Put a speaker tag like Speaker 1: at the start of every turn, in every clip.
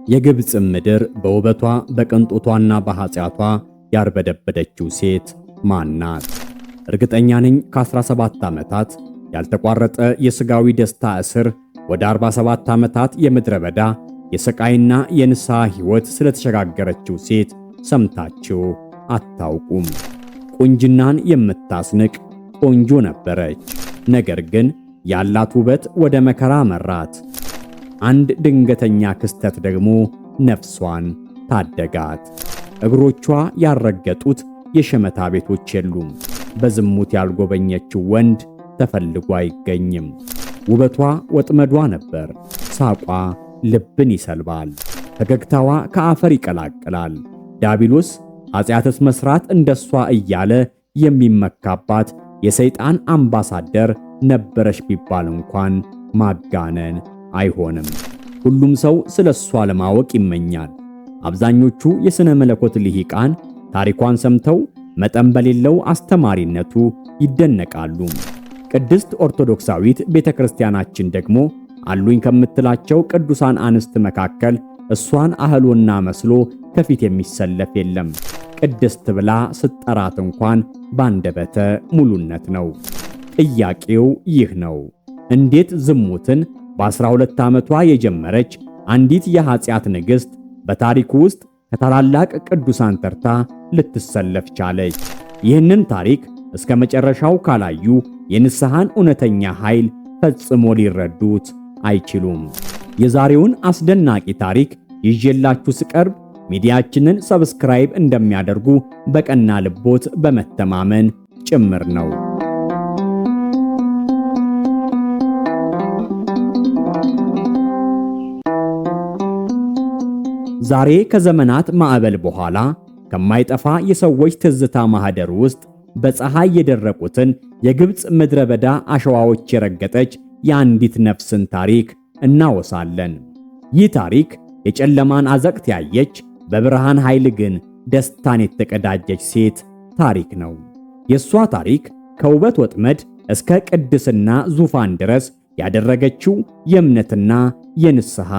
Speaker 1: የግብጽ ምድር በውበቷ በቅንጦቷና በኃጢአቷ ያርበደበደችው ሴት ማን ናት? እርግጠኛ ነኝ ከ17 ዓመታት ያልተቋረጠ የሥጋዊ ደስታ እስር ወደ 47 ዓመታት የምድረ በዳ የሰቃይና የንስሐ ሕይወት ስለተሸጋገረችው ሴት ሰምታችሁ አታውቁም። ቁንጅናን የምታስንቅ ቆንጆ ነበረች። ነገር ግን ያላት ውበት ወደ መከራ መራት። አንድ ድንገተኛ ክስተት ደግሞ ነፍሷን ታደጋት። እግሮቿ ያልረገጡት የሸመታ ቤቶች የሉም። በዝሙት ያልጎበኘችው ወንድ ተፈልጎ አይገኝም። ውበቷ ወጥመዷ ነበር። ሳቋ ልብን ይሰልባል። ፈገግታዋ ከአፈር ይቀላቅላል። ዲያብሎስ ኃጢአትስ መስራት እንደሷ እያለ የሚመካባት የሰይጣን አምባሳደር ነበረች ቢባል እንኳን ማጋነን አይሆንም። ሁሉም ሰው ስለሷ ለማወቅ ይመኛል። አብዛኞቹ የሥነ መለኮት ልሂቃን ታሪኳን ሰምተው መጠን በሌለው አስተማሪነቱ ይደነቃሉ። ቅድስት ኦርቶዶክሳዊት ቤተክርስቲያናችን ደግሞ አሉኝ ከምትላቸው ቅዱሳን አንስት መካከል እሷን አህሎና መስሎ ከፊት የሚሰለፍ የለም። ቅድስት ብላ ስትጠራት እንኳን ባንደበተ ሙሉነት ነው። ጥያቄው ይህ ነው። እንዴት ዝሙትን በ12 ዓመቷ የጀመረች አንዲት የኃጢአት ንግሥት በታሪኩ ውስጥ ከታላላቅ ቅዱሳን ተርታ ልትሰለፍ ቻለች? ይህንን ታሪክ እስከ መጨረሻው ካላዩ የንስሐን እውነተኛ ኃይል ፈጽሞ ሊረዱት አይችሉም። የዛሬውን አስደናቂ ታሪክ ይዤላችሁ ስቀርብ ሚዲያችንን ሰብስክራይብ እንደሚያደርጉ በቀና ልቦት በመተማመን ጭምር ነው። ዛሬ ከዘመናት ማዕበል በኋላ ከማይጠፋ የሰዎች ትዝታ ማህደር ውስጥ በፀሐይ የደረቁትን የግብጽ ምድረ በዳ አሸዋዎች የረገጠች የአንዲት ነፍስን ታሪክ እናወሳለን። ይህ ታሪክ የጨለማን አዘቅት ያየች በብርሃን ኃይል ግን ደስታን የተቀዳጀች ሴት ታሪክ ነው። የሷ ታሪክ ከውበት ወጥመድ እስከ ቅድስና ዙፋን ድረስ ያደረገችው የእምነትና የንስሐ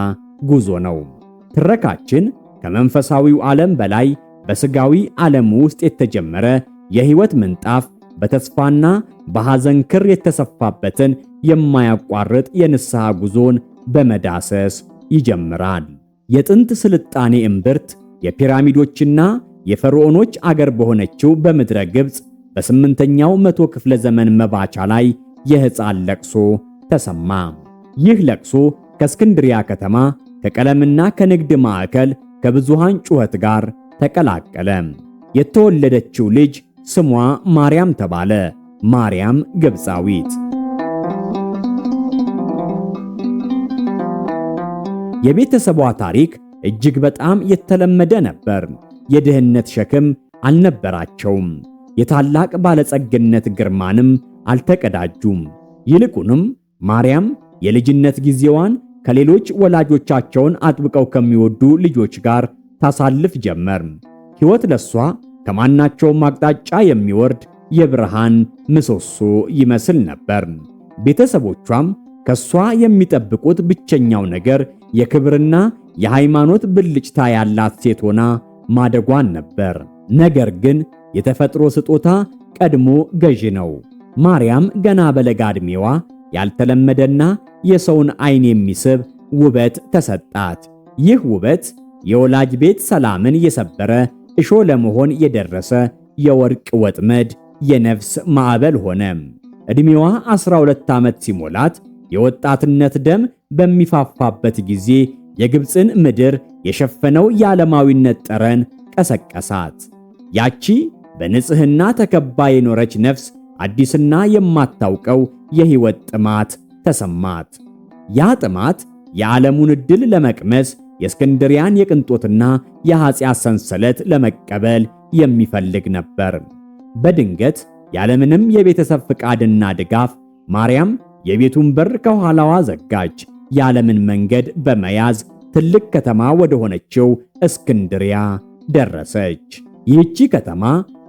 Speaker 1: ጉዞ ነው። ትረካችን ከመንፈሳዊው ዓለም በላይ በሥጋዊ ዓለም ውስጥ የተጀመረ የሕይወት ምንጣፍ በተስፋና በሐዘን ክር የተሰፋበትን የማያቋርጥ የንስሐ ጉዞን በመዳሰስ ይጀምራል። የጥንት ስልጣኔ እምብርት የፒራሚዶችና የፈርዖኖች አገር በሆነችው በምድረ ግብጽ በ8ኛው መቶ ክፍለ ዘመን መባቻ ላይ የሕፃን ለቅሶ ተሰማ። ይህ ለቅሶ ከእስክንድሪያ ከተማ ከቀለምና ከንግድ ማዕከል ከብዙሃን ጩኸት ጋር ተቀላቀለ። የተወለደችው ልጅ ስሟ ማርያም ተባለ። ማርያም ግብፃዊት። የቤተሰቧ ታሪክ እጅግ በጣም የተለመደ ነበር። የድህነት ሸክም አልነበራቸውም። የታላቅ ባለጸግነት ግርማንም አልተቀዳጁም። ይልቁንም ማርያም የልጅነት ጊዜዋን ከሌሎች ወላጆቻቸውን አጥብቀው ከሚወዱ ልጆች ጋር ታሳልፍ ጀመር። ሕይወት ለሷ ከማናቸውም አቅጣጫ የሚወርድ የብርሃን ምሰሶ ይመስል ነበር። ቤተሰቦቿም ከሷ የሚጠብቁት ብቸኛው ነገር የክብርና የሃይማኖት ብልጭታ ያላት ሴት ሆና ማደጓን ነበር። ነገር ግን የተፈጥሮ ስጦታ ቀድሞ ገዢ ነው። ማርያም ገና በለጋ ዕድሜዋ ያልተለመደና የሰውን ዓይን የሚስብ ውበት ተሰጣት። ይህ ውበት የወላጅ ቤት ሰላምን የሰበረ እሾ ለመሆን የደረሰ የወርቅ ወጥመድ፣ የነፍስ ማዕበል ሆነ። ዕድሜዋ 12 ዓመት ሲሞላት የወጣትነት ደም በሚፋፋበት ጊዜ የግብፅን ምድር የሸፈነው የዓለማዊነት ጠረን ቀሰቀሳት። ያቺ በንጽሕና ተከባ የኖረች ነፍስ አዲስና የማታውቀው የሕይወት ጥማት ተሰማት። ያ ጥማት የዓለሙን ዕድል ለመቅመስ የእስክንድሪያን የቅንጦትና የኃጢአት ሰንሰለት ለመቀበል የሚፈልግ ነበር። በድንገት ያለምንም የቤተሰብ ፍቃድና ድጋፍ ማርያም የቤቱን በር ከኋላዋ ዘጋች። የዓለምን መንገድ በመያዝ ትልቅ ከተማ ወደ ሆነችው እስክንድሪያ ደረሰች። ይህቺ ከተማ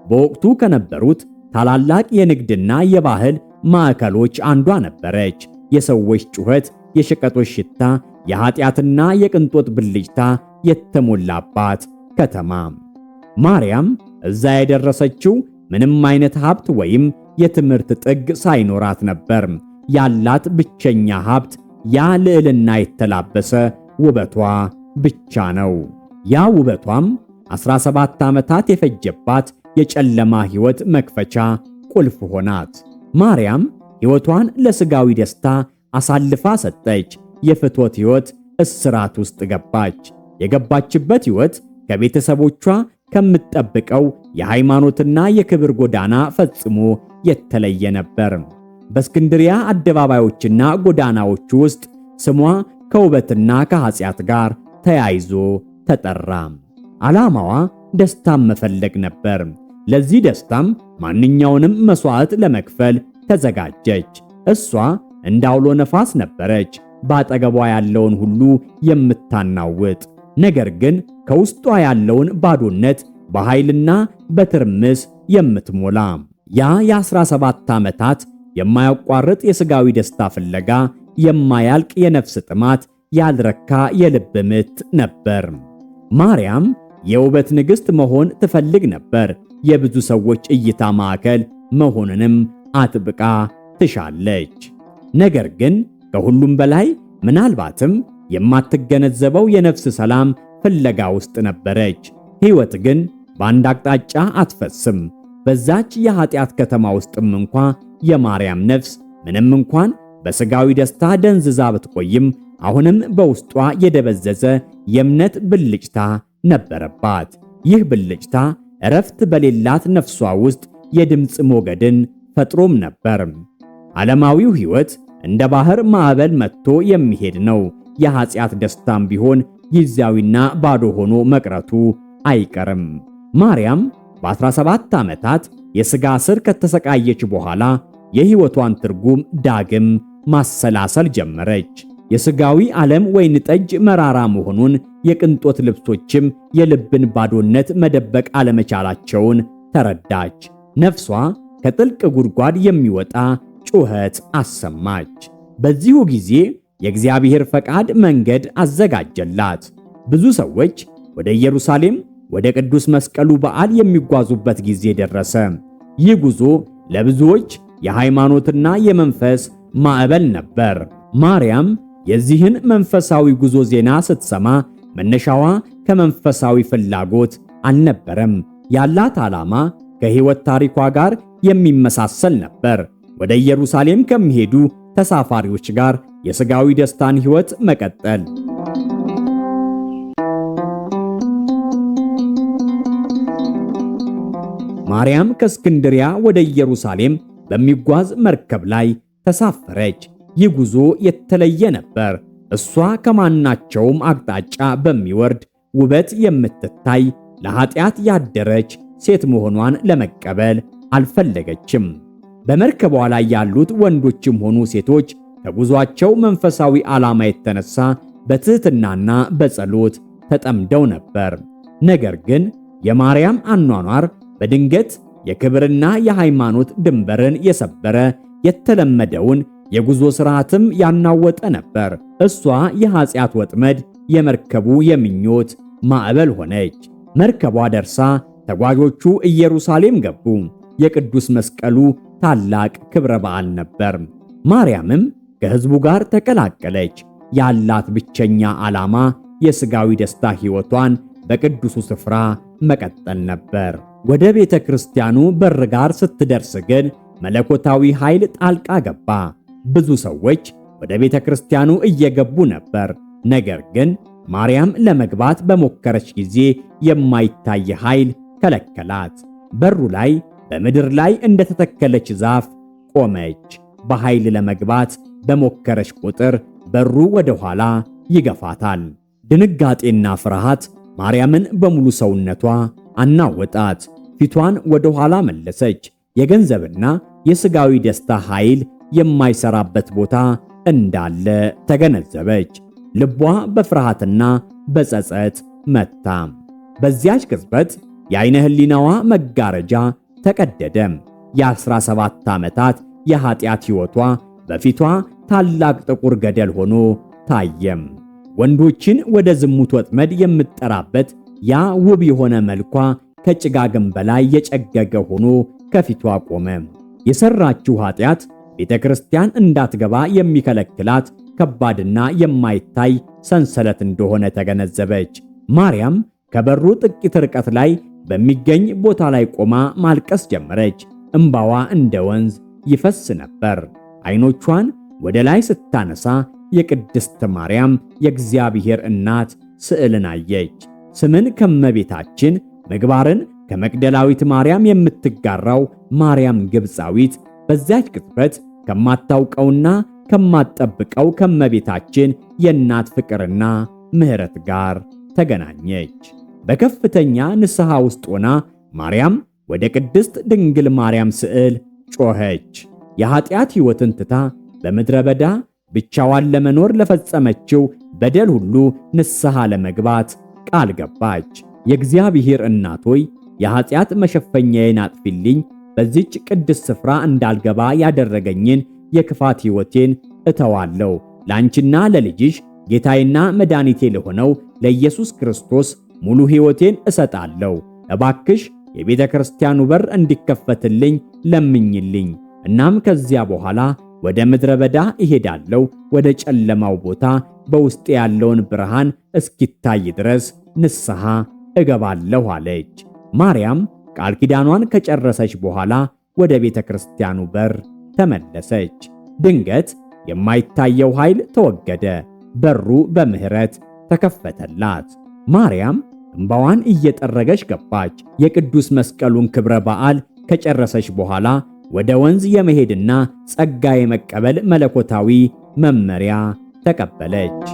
Speaker 1: በወቅቱ ከነበሩት ታላላቅ የንግድና የባህል ማዕከሎች አንዷ ነበረች። የሰዎች ጩኸት፣ የሸቀጦች ሽታ፣ የኃጢአትና የቅንጦት ብልጭታ የተሞላባት ከተማ። ማርያም እዛ የደረሰችው ምንም አይነት ሀብት ወይም የትምህርት ጥግ ሳይኖራት ነበር። ያላት ብቸኛ ሀብት ያ ልዕልና የተላበሰ ውበቷ ብቻ ነው። ያ ውበቷም 17 ዓመታት የፈጀባት የጨለማ ሕይወት መክፈቻ ቁልፍ ሆናት። ማርያም ሕይወቷን ለሥጋዊ ደስታ አሳልፋ ሰጠች። የፍትወት ሕይወት እስራት ውስጥ ገባች። የገባችበት ሕይወት ከቤተሰቦቿ ከምትጠብቀው የሃይማኖትና የክብር ጎዳና ፈጽሞ የተለየ ነበር። በእስክንድሪያ አደባባዮችና ጎዳናዎች ውስጥ ስሟ ከውበትና ከኃጢአት ጋር ተያይዞ ተጠራ። ዓላማዋ ደስታም መፈለግ ነበር። ለዚህ ደስታም ማንኛውንም መስዋዕት ለመክፈል ተዘጋጀች። እሷ እንደ አውሎ ነፋስ ነበረች፣ ባጠገቧ ያለውን ሁሉ የምታናውጥ። ነገር ግን ከውስጧ ያለውን ባዶነት በኃይልና በትርምስ የምትሞላ። ያ የ17 ዓመታት የማያቋርጥ የሥጋዊ ደስታ ፍለጋ፣ የማያልቅ የነፍስ ጥማት፣ ያልረካ የልብ ምት ነበር። ማርያም የውበት ንግሥት መሆን ትፈልግ ነበር። የብዙ ሰዎች እይታ ማዕከል መሆንንም አጥብቃ ትሻለች። ነገር ግን ከሁሉም በላይ ምናልባትም የማትገነዘበው የነፍስ ሰላም ፍለጋ ውስጥ ነበረች። ሕይወት ግን በአንድ አቅጣጫ አትፈስም። በዛች የኃጢአት ከተማ ውስጥም እንኳ የማርያም ነፍስ ምንም እንኳን በሥጋዊ ደስታ ደንዝዛ ብትቆይም አሁንም በውስጧ የደበዘዘ የእምነት ብልጭታ ነበረባት። ይህ ብልጭታ እረፍት በሌላት ነፍሷ ውስጥ የድምፅ ሞገድን ፈጥሮም ነበር። ዓለማዊው ሕይወት እንደ ባህር ማዕበል መጥቶ የሚሄድ ነው። የኃጢአት ደስታም ቢሆን ጊዜያዊና ባዶ ሆኖ መቅረቱ አይቀርም። ማርያም በ17 ዓመታት የሥጋ እስር ከተሰቃየች በኋላ የሕይወቷን ትርጉም ዳግም ማሰላሰል ጀመረች። የሥጋዊ ዓለም ወይን ጠጅ መራራ መሆኑን፣ የቅንጦት ልብሶችም የልብን ባዶነት መደበቅ አለመቻላቸውን ተረዳች። ነፍሷ ከጥልቅ ጉድጓድ የሚወጣ ጩኸት አሰማች። በዚሁ ጊዜ የእግዚአብሔር ፈቃድ መንገድ አዘጋጀላት። ብዙ ሰዎች ወደ ኢየሩሳሌም ወደ ቅዱስ መስቀሉ በዓል የሚጓዙበት ጊዜ ደረሰ። ይህ ጉዞ ለብዙዎች የሃይማኖትና የመንፈስ ማዕበል ነበር። ማርያም የዚህን መንፈሳዊ ጉዞ ዜና ስትሰማ መነሻዋ ከመንፈሳዊ ፍላጎት አልነበረም። ያላት ዓላማ ከሕይወት ታሪኳ ጋር የሚመሳሰል ነበር። ወደ ኢየሩሳሌም ከሚሄዱ ተሳፋሪዎች ጋር የሥጋዊ ደስታን ሕይወት መቀጠል። ማርያም ከእስክንድሪያ ወደ ኢየሩሳሌም በሚጓዝ መርከብ ላይ ተሳፈረች። ይህ ጉዞ የተለየ ነበር። እሷ ከማናቸውም አቅጣጫ በሚወርድ ውበት የምትታይ ለኃጢአት ያደረች ሴት መሆኗን ለመቀበል አልፈለገችም። በመርከቧ ላይ ያሉት ወንዶችም ሆኑ ሴቶች ከጉዟቸው መንፈሳዊ ዓላማ የተነሳ በትሕትናና በጸሎት ተጠምደው ነበር። ነገር ግን የማርያም አኗኗር በድንገት የክብርና የሃይማኖት ድንበርን የሰበረ፣ የተለመደውን የጉዞ ሥርዓትም ያናወጠ ነበር። እሷ የኃጢአት ወጥመድ፣ የመርከቡ የምኞት ማዕበል ሆነች። መርከቧ ደርሳ ተጓዦቹ ኢየሩሳሌም ገቡ። የቅዱስ መስቀሉ ታላቅ ክብረ በዓል ነበር። ማርያምም ከሕዝቡ ጋር ተቀላቀለች። ያላት ብቸኛ ዓላማ የሥጋዊ ደስታ ሕይወቷን በቅዱሱ ስፍራ መቀጠል ነበር። ወደ ቤተ ክርስቲያኑ በር ጋር ስትደርስ ግን መለኮታዊ ኃይል ጣልቃ ገባ። ብዙ ሰዎች ወደ ቤተ ክርስቲያኑ እየገቡ ነበር። ነገር ግን ማርያም ለመግባት በሞከረች ጊዜ የማይታይ ኃይል ከለከላት። በሩ ላይ በምድር ላይ እንደተተከለች ዛፍ ቆመች። በኃይል ለመግባት በሞከረች ቁጥር በሩ ወደ ኋላ ይገፋታል። ድንጋጤና ፍርሃት ማርያምን በሙሉ ሰውነቷ አናወጣት። ፊቷን ወደ ኋላ መለሰች። የገንዘብና የሥጋዊ ደስታ ኃይል የማይሰራበት ቦታ እንዳለ ተገነዘበች። ልቧ በፍርሃትና በጸጸት መታ። በዚያች ቅጽበት የዓይነ ሕሊናዋ መጋረጃ ተቀደደ። የ17 ዓመታት የኃጢአት ሕይወቷ በፊቷ ታላቅ ጥቁር ገደል ሆኖ ታየም። ወንዶችን ወደ ዝሙት ወጥመድ የምትጠራበት ያ ውብ የሆነ መልኳ ከጭጋግም በላይ የጨገገ ሆኖ ከፊቷ ቆመ። የሰራችው ኃጢአት ቤተ ክርስቲያን እንዳትገባ የሚከለክላት ከባድና የማይታይ ሰንሰለት እንደሆነ ተገነዘበች። ማርያም ከበሩ ጥቂት ርቀት ላይ በሚገኝ ቦታ ላይ ቆማ ማልቀስ ጀመረች። እንባዋ እንደ ወንዝ ይፈስ ነበር። ዓይኖቿን ወደ ላይ ስታነሳ የቅድስት ማርያም የእግዚአብሔር እናት ስዕልን አየች። ስምን ከመቤታችን ምግባርን ከመግደላዊት ማርያም የምትጋራው ማርያም ግብፃዊት በዚያች ቅጽበት ከማታውቀውና ከማትጠብቀው ከመቤታችን የእናት ፍቅርና ምሕረት ጋር ተገናኘች። በከፍተኛ ንስሐ ውስጥ ሆና ማርያም ወደ ቅድስት ድንግል ማርያም ስዕል ጮኸች። የኃጢአት ሕይወትን ትታ በምድረ በዳ ብቻዋን ለመኖር ለፈጸመችው በደል ሁሉ ንስሐ ለመግባት ቃል ገባች። የእግዚአብሔር እናት ሆይ የኃጢአት መሸፈኛዬን አጥፊልኝ፣ በዚች ቅድስት ስፍራ እንዳልገባ ያደረገኝን የክፋት ሕይወቴን እተዋለሁ። ላንቺና ለልጅሽ ጌታዬና መድኃኒቴ ለሆነው ለኢየሱስ ክርስቶስ ሙሉ ሕይወቴን እሰጣለሁ። እባክሽ የቤተ ክርስቲያኑ በር እንዲከፈትልኝ ለምኝልኝ። እናም ከዚያ በኋላ ወደ ምድረ በዳ እሄዳለሁ፣ ወደ ጨለማው ቦታ በውስጤ ያለውን ብርሃን እስኪታይ ድረስ ንስሐ እገባለሁ አለች። ማርያም ቃል ኪዳኗን ከጨረሰች በኋላ ወደ ቤተ ክርስቲያኑ በር ተመለሰች። ድንገት የማይታየው ኃይል ተወገደ። በሩ በምሕረት ተከፈተላት። ማርያም እንባዋን እየጠረገች ገባች። የቅዱስ መስቀሉን ክብረ በዓል ከጨረሰች በኋላ ወደ ወንዝ የመሄድና ጸጋ የመቀበል መለኮታዊ መመሪያ ተቀበለች።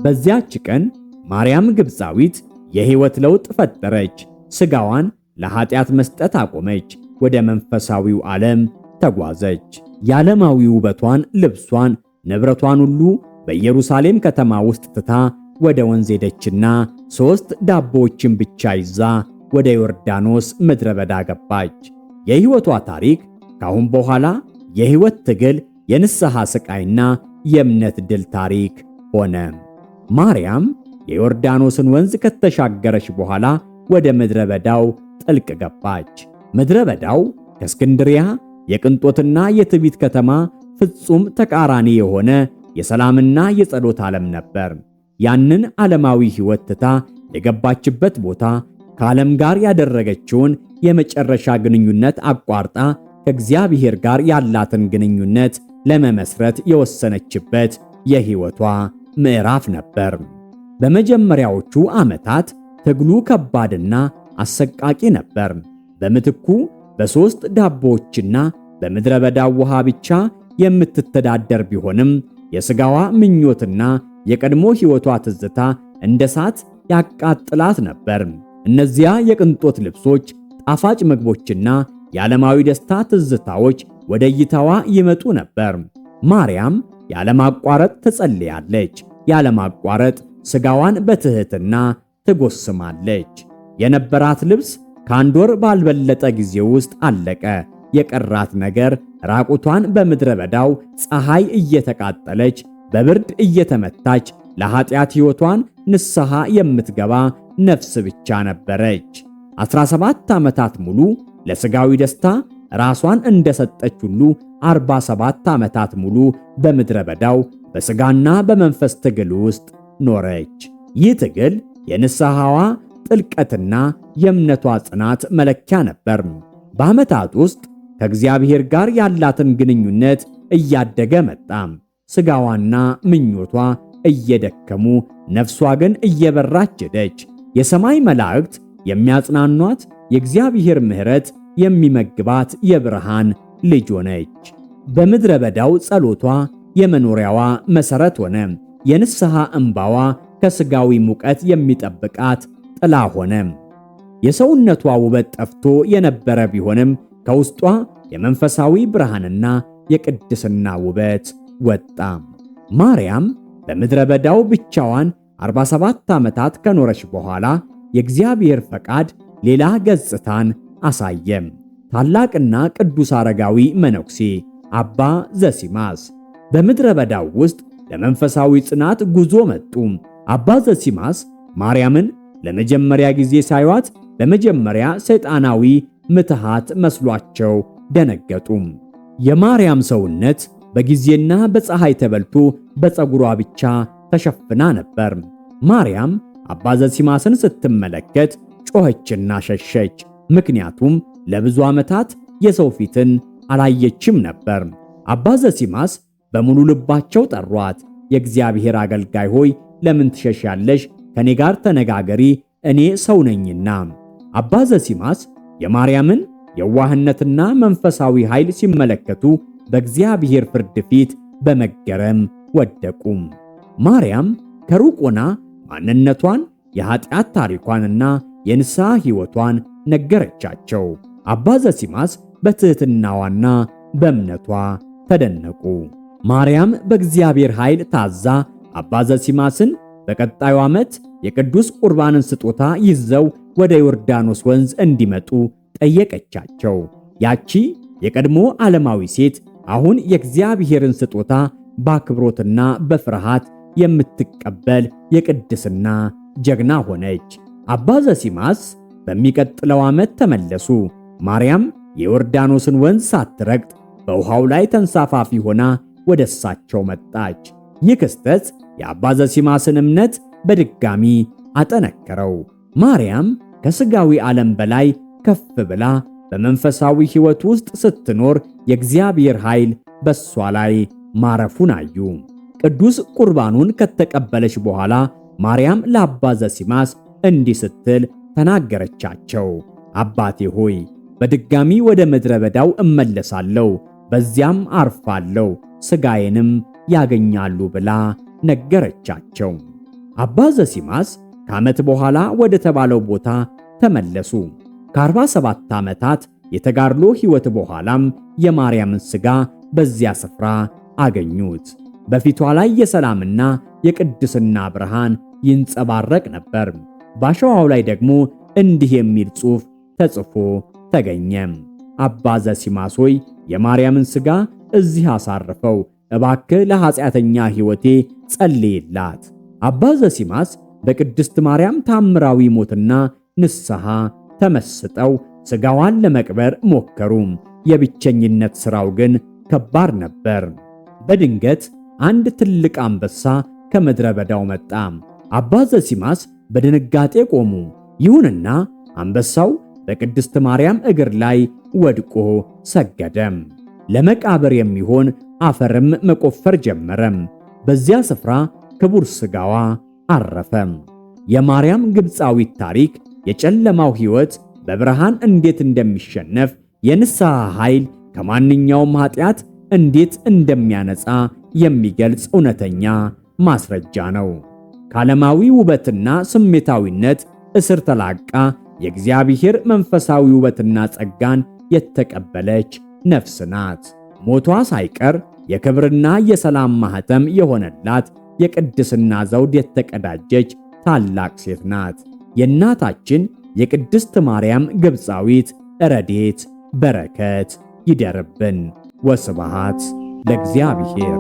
Speaker 1: በዚያች ቀን ማርያም ግብፃዊት የሕይወት ለውጥ ፈጠረች። ሥጋዋን ለኃጢአት መስጠት አቆመች። ወደ መንፈሳዊው ዓለም ተጓዘች። የዓለማዊ ውበቷን፣ ልብሷን፣ ንብረቷን ሁሉ በኢየሩሳሌም ከተማ ውስጥ ትታ ወደ ወንዝ ሄደችና 3 ዳቦዎችን ብቻ ይዛ ወደ ዮርዳኖስ ምድረ በዳ ገባች። የሕይወቷ ታሪክ ካሁን በኋላ የሕይወት ትግል፣ የንስሐ ስቃይና የእምነት ድል ታሪክ ሆነ። ማርያም የዮርዳኖስን ወንዝ ከተሻገረች በኋላ ወደ ምድረ በዳው ጥልቅ ገባች። ምድረ በዳው ከእስክንድሪያ የቅንጦትና የትዕቢት ከተማ ፍጹም ተቃራኒ የሆነ የሰላምና የጸሎት ዓለም ነበር። ያንን ዓለማዊ ሕይወት ትታ የገባችበት ቦታ ከዓለም ጋር ያደረገችውን የመጨረሻ ግንኙነት አቋርጣ ከእግዚአብሔር ጋር ያላትን ግንኙነት ለመመስረት የወሰነችበት የሕይወቷ ምዕራፍ ነበር። በመጀመሪያዎቹ ዓመታት ትግሉ ከባድና አሰቃቂ ነበር። በምትኩ በ3 ዳቦዎችና በምድረ በዳው ውሃ ብቻ የምትተዳደር ቢሆንም የሥጋዋ ምኞትና የቀድሞ ሕይወቷ ትዝታ እንደ እሳት ያቃጥላት ነበር። እነዚያ የቅንጦት ልብሶች፣ ጣፋጭ ምግቦችና የዓለማዊ ደስታ ትዝታዎች ወደ እይታዋ ይመጡ ነበር። ማርያም ያለማቋረጥ ትጸልያለች። ያለማቋረጥ ሥጋዋን በትሕትና ትጎስማለች። የነበራት ልብስ ከአንድ ወር ባልበለጠ ጊዜ ውስጥ አለቀ። የቀራት ነገር ራቁቷን በምድረ በዳው ፀሐይ እየተቃጠለች በብርድ እየተመታች ለኃጢአት ሕይወቷን ንስሐ የምትገባ ነፍስ ብቻ ነበረች። 17 ዓመታት ሙሉ ለሥጋዊ ደስታ ራሷን እንደሰጠች ሁሉ 47 ዓመታት ሙሉ በምድረ በዳው በሥጋና በመንፈስ ትግል ውስጥ ኖረች። ይህ ትግል የንስሐዋ ጥልቀትና የእምነቷ ጽናት መለኪያ ነበር። በዓመታት ውስጥ ከእግዚአብሔር ጋር ያላትን ግንኙነት እያደገ መጣ። ሥጋዋና ምኞቷ እየደከሙ፣ ነፍሷ ግን እየበራች ሄደች። የሰማይ መላእክት የሚያጽናኗት፣ የእግዚአብሔር ምሕረት የሚመግባት የብርሃን ልጅ ሆነች። በምድረ በዳው ጸሎቷ የመኖሪያዋ መሠረት ሆነ። የንስሐ እንባዋ ከሥጋዊ ሙቀት የሚጠብቃት ጥላ ሆነ። የሰውነቷ ውበት ጠፍቶ የነበረ ቢሆንም ከውስጧ የመንፈሳዊ ብርሃንና የቅድስና ውበት ወጣ። ማርያም በምድረ በዳው ብቻዋን 47 ዓመታት ከኖረች በኋላ የእግዚአብሔር ፈቃድ ሌላ ገጽታን አሳየም። ታላቅና ቅዱስ አረጋዊ መነኩሴ አባ ዘሲማስ በምድረ በዳው ውስጥ ለመንፈሳዊ ጽናት ጉዞ መጡ። አባ ዘሲማስ ማርያምን ለመጀመሪያ ጊዜ ሳይዋት በመጀመሪያ ሰይጣናዊ ምትሃት መስሏቸው ደነገጡ። የማርያም ሰውነት በጊዜና በፀሐይ ተበልቶ በፀጉሯ ብቻ ተሸፍና ነበር። ማርያም አባ ዘሲማስን ስትመለከት ጮኸችና ሸሸች። ምክንያቱም ለብዙ ዓመታት የሰው ፊትን አላየችም ነበር። አባ ዘሲማስ በሙሉ ልባቸው ጠሯት። የእግዚአብሔር አገልጋይ ሆይ ለምን ትሸሻለሽ? ከኔ ጋር ተነጋገሪ፣ እኔ ሰው ነኝና። አባ ዘሲማስ የማርያምን የዋህነትና መንፈሳዊ ኃይል ሲመለከቱ በእግዚአብሔር ፍርድ ፊት በመገረም ወደቁ። ማርያም ከሩቅ ሆና ማንነቷን፣ የኃጢአት ታሪኳንና የንስሐ ሕይወቷን ነገረቻቸው። አባ ዘሲማስ በትሕትናዋና በእምነቷ ተደነቁ። ማርያም በእግዚአብሔር ኃይል ታዛ አባ ዘሲማስን በቀጣዩ ዓመት የቅዱስ ቁርባንን ስጦታ ይዘው ወደ ዮርዳኖስ ወንዝ እንዲመጡ ጠየቀቻቸው። ያቺ የቀድሞ ዓለማዊ ሴት አሁን የእግዚአብሔርን ስጦታ በአክብሮትና በፍርሃት የምትቀበል የቅድስና ጀግና ሆነች። አባ ዘሲማስ በሚቀጥለው ዓመት ተመለሱ። ማርያም የዮርዳኖስን ወንዝ ሳትረግጥ በውሃው ላይ ተንሳፋፊ ሆና ወደ እሳቸው መጣች። ይህ ክስተት የአባ ዘሲማስን እምነት በድጋሚ አጠነከረው። ማርያም ከሥጋዊ ዓለም በላይ ከፍ ብላ በመንፈሳዊ ሕይወት ውስጥ ስትኖር የእግዚአብሔር ኃይል በሷ ላይ ማረፉን አዩ። ቅዱስ ቁርባኑን ከተቀበለች በኋላ ማርያም ለአባ ዘሲማስ እንዲህ ስትል ተናገረቻቸው። አባቴ ሆይ በድጋሚ ወደ ምድረ በዳው እመለሳለሁ፣ በዚያም አርፋለሁ፣ ሥጋዬንም ያገኛሉ ብላ ነገረቻቸው። አባ ዘሲማስ ከዓመት በኋላ ወደ ተባለው ቦታ ተመለሱ። ከ47 ዓመታት የተጋድሎ ሕይወት በኋላም የማርያምን ሥጋ በዚያ ስፍራ አገኙት። በፊቷ ላይ የሰላምና የቅድስና ብርሃን ይንጸባረቅ ነበር። ባሸዋው ላይ ደግሞ እንዲህ የሚል ጽሑፍ ተጽፎ ተገኘ። አባ ዘሲማስ ሆይ የማርያምን ሥጋ እዚህ አሳርፈው፣ እባክህ ለኃጢአተኛ ሕይወቴ ጸልይላት። አባ ዘሲማስ በቅድስት ማርያም ታምራዊ ሞትና ንስሐ ተመስጠው ሥጋዋን ለመቅበር ሞከሩ። የብቸኝነት ሥራው ግን ከባድ ነበር። በድንገት አንድ ትልቅ አንበሳ ከምድረ በዳው መጣ። አባ ዘሲማስ በድንጋጤ ቆሙ። ይሁንና አንበሳው በቅድስት ማርያም እግር ላይ ወድቆ ሰገደም። ለመቃብር የሚሆን አፈርም መቆፈር ጀመረም። በዚያ ስፍራ ክቡር ሥጋዋ አረፈ። የማርያም ግብፃዊት ታሪክ የጨለማው ሕይወት በብርሃን እንዴት እንደሚሸነፍ፣ የንስሐ ኃይል ከማንኛውም ኃጢአት እንዴት እንደሚያነጻ የሚገልጽ እውነተኛ ማስረጃ ነው። ከዓለማዊ ውበትና ስሜታዊነት እስር ተላቃ የእግዚአብሔር መንፈሳዊ ውበትና ጸጋን የተቀበለች ነፍስ ናት። ሞቷ ሳይቀር የክብርና የሰላም ማኅተም የሆነላት የቅድስና ዘውድ የተቀዳጀች ታላቅ ሴት ናት። የእናታችን የቅድስት ማርያም ግብፃዊት ረድኤት በረከት ይደርብን። ወስብሐት ለእግዚአብሔር።